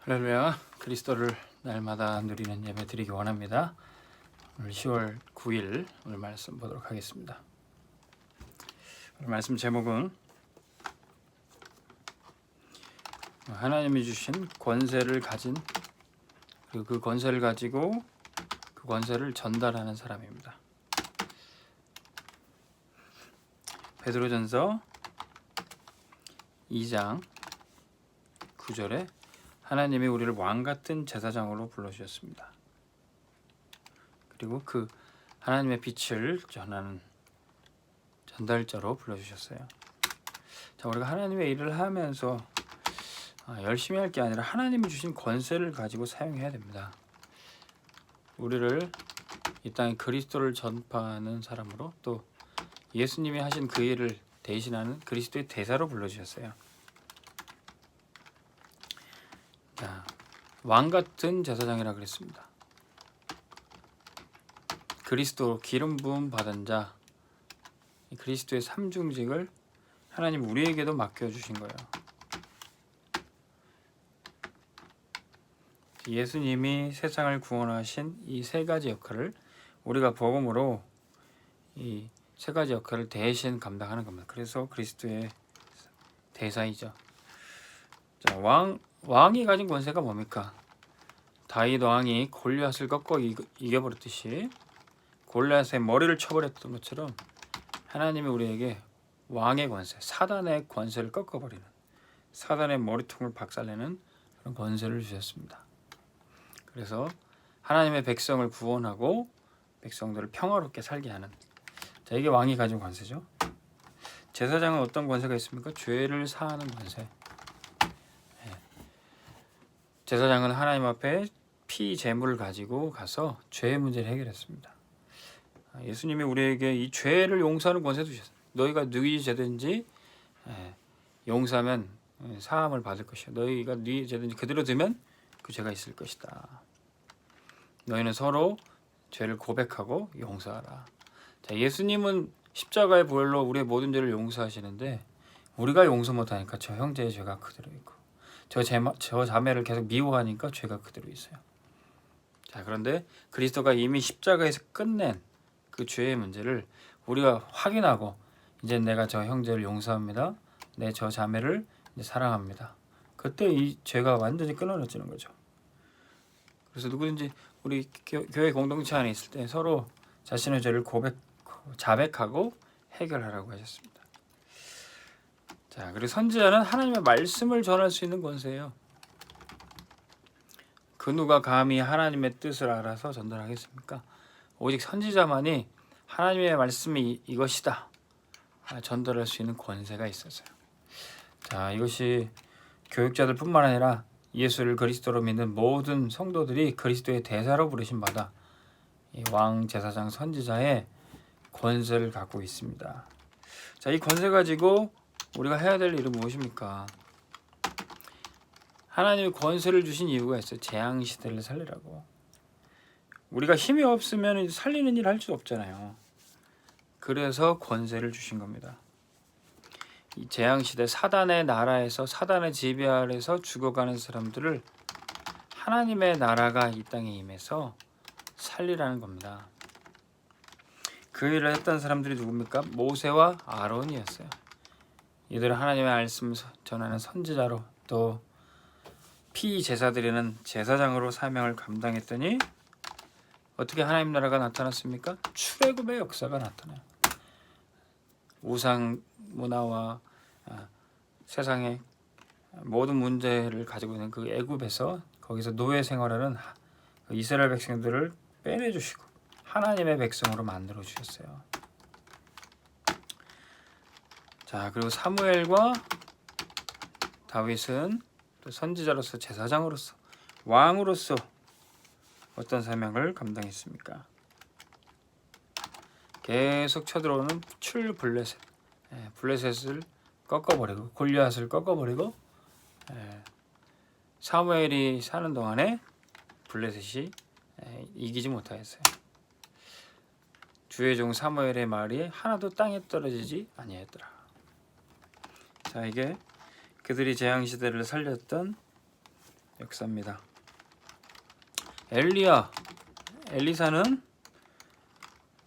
할렐루야. 그리스도를 날마다 누리는 예배 드리기 원합니다. 오늘 10월 9일 오늘 말씀 보도록 하겠습니다. 오늘 말씀 제목은 하나님이 주신 권세를 가진 그리고 그 권세를 가지고 그 권세를 전달하는 사람입니다. 베드로전서 2장 9절에 하나님이 우리를 왕같은 제사장으로 불러주셨습니다. 그리고 그 하나님의 빛을 전하는 전달자로 불러주셨어요. 자, 우리가 하나님의 일을 하면서 열심히 할 게 아니라 하나님이 주신 권세를 가지고 사용해야 됩니다. 우리를 이 땅에 그리스도를 전파하는 사람으로 또 예수님이 하신 그 일을 대신하는 그리스도의 대사로 불러주셨어요. 자, 왕같은 제사장이라 그랬습니다. 그리스도 기름 부음 받은 자, 그리스도의 삼중직을 하나님 우리에게도 맡겨주신 거예요. 예수님이 세상을 구원하신 이 세 가지 역할을 우리가 복음으로 이 세 가지 역할을 대신 감당하는 겁니다. 그래서 그리스도의 대사이죠. 자, 왕이 가진 권세가 뭡니까? 다윗 왕이 골리앗을 꺾어 이겨버렸듯이 골리앗의 머리를 쳐버렸던 것처럼 하나님이 우리에게 왕의 권세, 사단의 권세를 꺾어버리는, 사단의 머리통을 박살내는 그런 권세를 주셨습니다. 그래서 하나님의 백성을 구원하고 백성들을 평화롭게 살게 하는, 자, 이게 왕이 가진 권세죠. 제사장은 어떤 권세가 있습니까? 죄를 사하는 권세. 제사장은 하나님 앞에 피 제물을 가지고 가서 죄의 문제를 해결했습니다. 예수님이 우리에게 이 죄를 용서하는 권세도 주셨어요. 너희가 누구의 죄든지 용서하면 사함을 받을 것이야. 너희가 누구의 죄든지 그대로 두면 그 죄가 있을 것이다. 너희는 서로 죄를 고백하고 용서하라. 자, 예수님은 십자가의 보혈로 우리의 모든 죄를 용서하시는데 우리가 용서 못하니까 저 형제의 죄가 그대로 있고 저 자매를 계속 미워하니까 죄가 그대로 있어요. 자, 그런데 그리스도가 이미 십자가에서 끝낸 그 죄의 문제를 우리가 확인하고 이제 내가 저 형제를 용서합니다. 내 저 자매를 이제 사랑합니다. 그때 이 죄가 완전히 끊어져지는 거죠. 그래서 누구든지 우리 교회 공동체 안에 있을 때 서로 자신의 죄를 자백하고 해결하라고 하셨습니다. 자, 그리고 선지자는 하나님의 말씀을 전할 수 있는 권세예요. 그 누가 감히 하나님의 뜻을 알아서 전달하겠습니까? 오직 선지자만이 하나님의 말씀이 이것이다 전달할 수 있는 권세가 있었어요. 자, 이것이 교육자들뿐만 아니라 예수를 그리스도로 믿는 모든 성도들이 그리스도의 대사로 부르신 바다 이 왕, 제사장, 선지자의 권세를 갖고 있습니다. 자, 이 권세 가지고 우리가 해야 될 일은 무엇입니까? 하나님이 권세를 주신 이유가 있어요. 재앙시대를 살리라고. 우리가 힘이 없으면 살리는 일 할 수 없잖아요. 그래서 권세를 주신 겁니다. 이 재앙시대 사단의 나라에서 사단의 지배 아래서 죽어가는 사람들을 하나님의 나라가 이 땅에 임해서 살리라는 겁니다. 그 일을 했던 사람들이 누굽니까? 모세와 아론이었어요. 이들은 하나님의 말씀을 전하는 선지자로 또 피 제사 드리는 제사장으로 사명을 감당했더니 어떻게 하나님 나라가 나타났습니까? 출애굽의 역사가 나타나요. 우상 문화와 세상의 모든 문제를 가지고 있는 그 애굽에서 거기서 노예 생활하는 이스라엘 백성들을 빼내주시고 하나님의 백성으로 만들어 주셨어요. 자, 그리고 사무엘과 다윗은 또 선지자로서 제사장으로서 왕으로서 어떤 사명을 감당했습니까? 계속 쳐들어오는 블레셋, 블레셋을 꺾어버리고 골리앗을 꺾어버리고 사무엘이 사는 동안에 블레셋이 이기지 못하였어요. 주의 종 사무엘의 말이 하나도 땅에 떨어지지 아니하였더라. 자, 이게 그들이 재앙시대를 살렸던 역사입니다. 엘리사는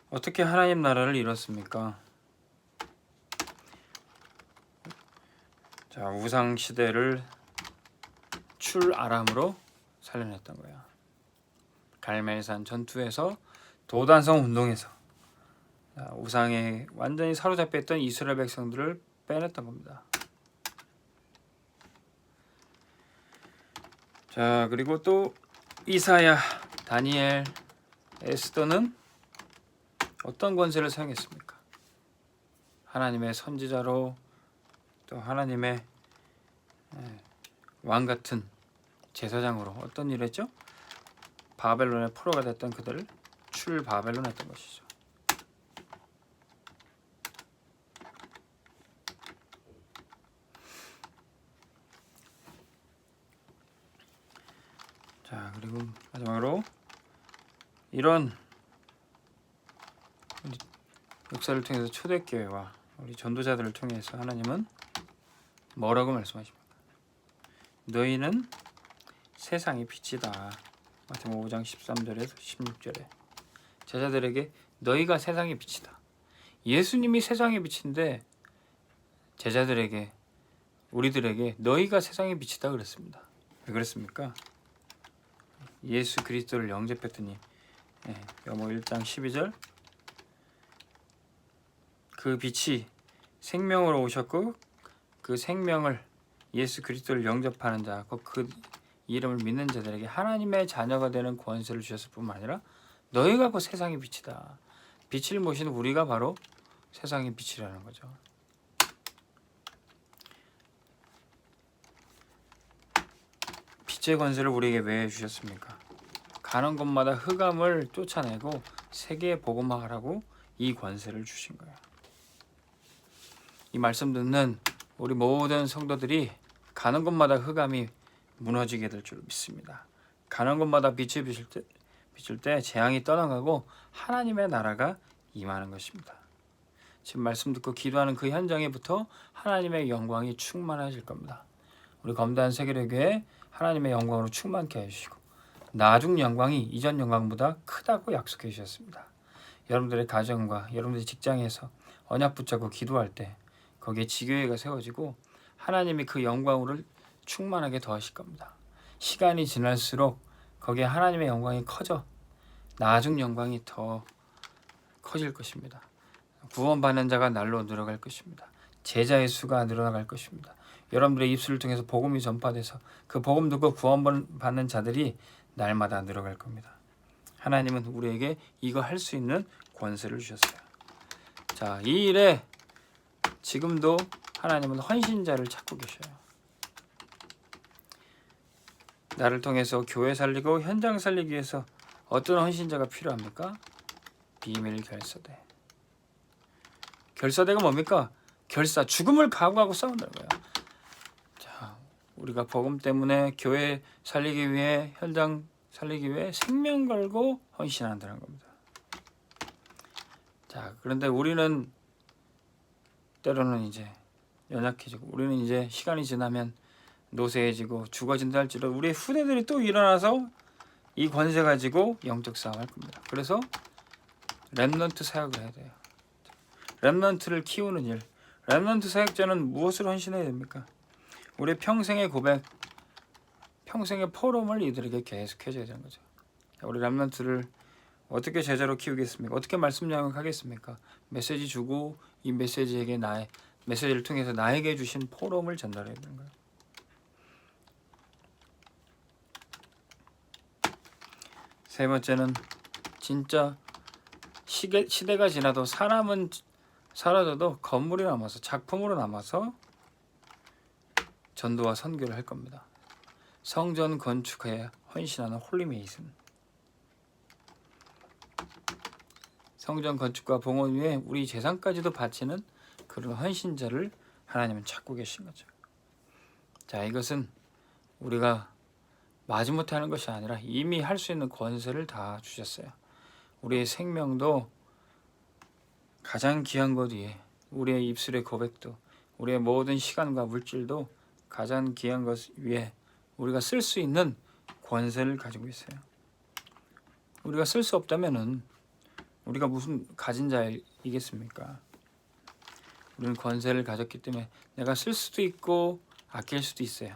어떻게 하나님 나라를 이뤘습니까? 자, 우상 시대를 출아람으로 살려냈던 거야. 갈멜산 전투에서 도단성 운동에서 우상에 완전히 사로잡혀 있던 이스라엘 백성들을 빼냈던 겁니다. 자, 그리고 또 이사야, 다니엘, 에스더는 어떤 권세를 사용했습니까? 하나님의 선지자로 또 하나님의 왕 같은 제사장으로 어떤 일을 했죠? 바벨론의 포로가 됐던 그들을 출바벨론했던 것이죠. 자, 그리고 마지막으로 이런 역사를 통해서 초대교회와 우리 전도자들을 통해서 하나님은 뭐라고 말씀하십니까? 너희는 세상의 빛이다. 마태복음 5장 13절에서 16절에 제자들에게 너희가 세상의 빛이다. 예수님이 세상의 빛인데 제자들에게 우리들에게 너희가 세상의 빛이다 그랬습니다. 왜 그랬습니까? 예수 그리스도를 영접했더니 요모 1장 12절 그 빛이 생명으로 오셨고 그 생명을 예수 그리스도를 영접하는 자, 그 이름을 믿는 자들에게 하나님의 자녀가 되는 권세를 주셨을 뿐만 아니라 너희가 그 세상의 빛이다. 빛을 모시는 우리가 바로 세상의 빛이라는 거죠. 빛의 권세를 우리에게 왜 주셨습니까? 가는 곳마다 흑암을 쫓아내고 세계에 복음화하라고 이 권세를 주신 거예요. 이 말씀 듣는 우리 모든 성도들이 가는 곳마다 흑암이 무너지게 될 줄 믿습니다. 가는 곳마다 빛을 비출 때 재앙이 떠나가고 하나님의 나라가 임하는 것입니다. 지금 말씀 듣고 기도하는 그 현장에부터 하나님의 영광이 충만해질 겁니다. 우리 검다한 세계교회 하나님의 영광으로 충만케 해주시고 나중 영광이 이전 영광보다 크다고 약속해 주셨습니다. 여러분들의 가정과 여러분들의 직장에서 언약 붙잡고 기도할 때 거기에 지교회가 세워지고 하나님이 그 영광으로 충만하게 더하실 겁니다. 시간이 지날수록 거기에 하나님의 영광이 커져 나중 영광이 더 커질 것입니다. 구원받는 자가 날로 늘어갈 것입니다. 제자의 수가 늘어나갈 것입니다. 여러분들의 입술을 통해서 복음이 전파돼서 그 복음 듣고 구원받는 자들이 날마다 늘어갈 겁니다. 하나님은 우리에게 이거 할 수 있는 권세를 주셨어요. 자, 이 일에 지금도 하나님은 헌신자를 찾고 계셔요. 나를 통해서 교회 살리고 현장 살리기 위해서 어떤 헌신자가 필요합니까? 비밀 결사대. 결사대가 뭡니까? 죽음을 각오하고 싸운다는 거예요. 자, 우리가 복음 때문에 교회 살리기 위해 현장 살리기 위해 생명 걸고 헌신한다는 겁니다. 자, 그런데 우리는 때로는 이제 연약해지고 우리는 이제 시간이 지나면 노쇠해지고 죽어진다 할지라도 우리의 후대들이 또 일어나서 이 권세 가지고 영적 싸움할 겁니다. 그래서 렘넌트 사역을 해야 돼요. 렘넌트를 키우는 일. 렘넌트 사역자는 무엇을 헌신해야 됩니까? 우리의 평생의 고백, 평생의 포럼을 이들에게 계속해줘야 되는 거죠. 우리 렘넌트를 어떻게 제자로 키우겠습니까? 어떻게 말씀 양육하겠습니까? 메시지 주고 이 메시지에게 메시지를 통해서 나에게 주신 포럼을 전달해야 되는 거예요. 세 번째는 진짜 시대가 지나도 사람은 사라져도 건물이 남아서 작품으로 남아서 전도와 선교를 할 겁니다. 성전 건축에 헌신하는 홀리메이슨. 성전 건축과 봉헌 위에 우리 재산까지도 바치는 그런 헌신자를 하나님은 찾고 계신 거죠. 자, 이것은 우리가 마지못해 하는 것이 아니라 이미 할 수 있는 권세를 다 주셨어요. 우리의 생명도 가장 귀한 것 위에 우리의 입술의 고백도 우리의 모든 시간과 물질도 가장 귀한 것 위에 우리가 쓸 수 있는 권세를 가지고 있어요. 우리가 쓸 수 없다면은 우리가 무슨 가진 자이겠습니까? 우리는 권세를 가졌기 때문에 내가 쓸 수도 있고 아낄 수도 있어요.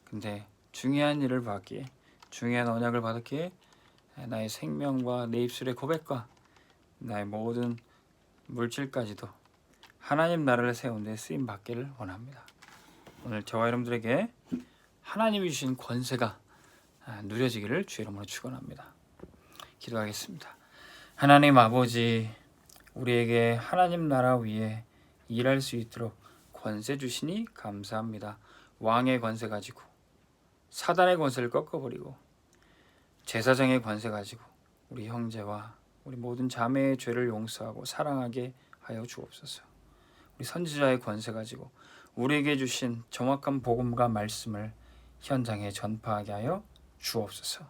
근데 중요한 일을 받기에, 중요한 언약을 받았기에 나의 생명과 내 입술의 고백과 나의 모든 물질까지도 하나님 나라를 세운 데 쓰임 받기를 원합니다. 오늘 저와 여러분들에게 하나님이 주신 권세가 누려지기를 주의 이름으로 축원합니다. 기도하겠습니다. 하나님 아버지, 우리에게 하나님 나라 위에 일할 수 있도록 권세 주시니 감사합니다. 왕의 권세 가지고, 사단의 권세를 꺾어버리고, 제사장의 권세 가지고 우리 형제와 우리 모든 자매의 죄를 용서하고 사랑하게 하여 주옵소서. 우리 선지자의 권세 가지고 우리에게 주신 정확한 복음과 말씀을 현장에 전파하게 하여 주옵소서.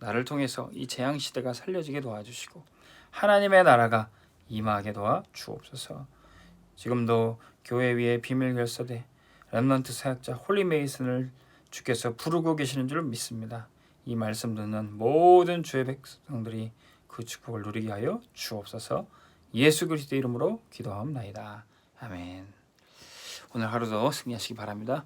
나를 통해서 이 재앙 시대가 살려지게 도와주시고 하나님의 나라가 임하게 도와 주옵소서. 지금도 교회 위에 비밀 결사대 렘넌트 사역자 홀리메이슨을 주께서 부르고 계시는 줄 믿습니다. 이 말씀 듣는 모든 주의 백성들이 그 축복을 누리게 하여 주옵소서. 예수 그리스도의 이름으로 기도하옵나이다. 아멘. 오늘 하루도 승리하시기 바랍니다.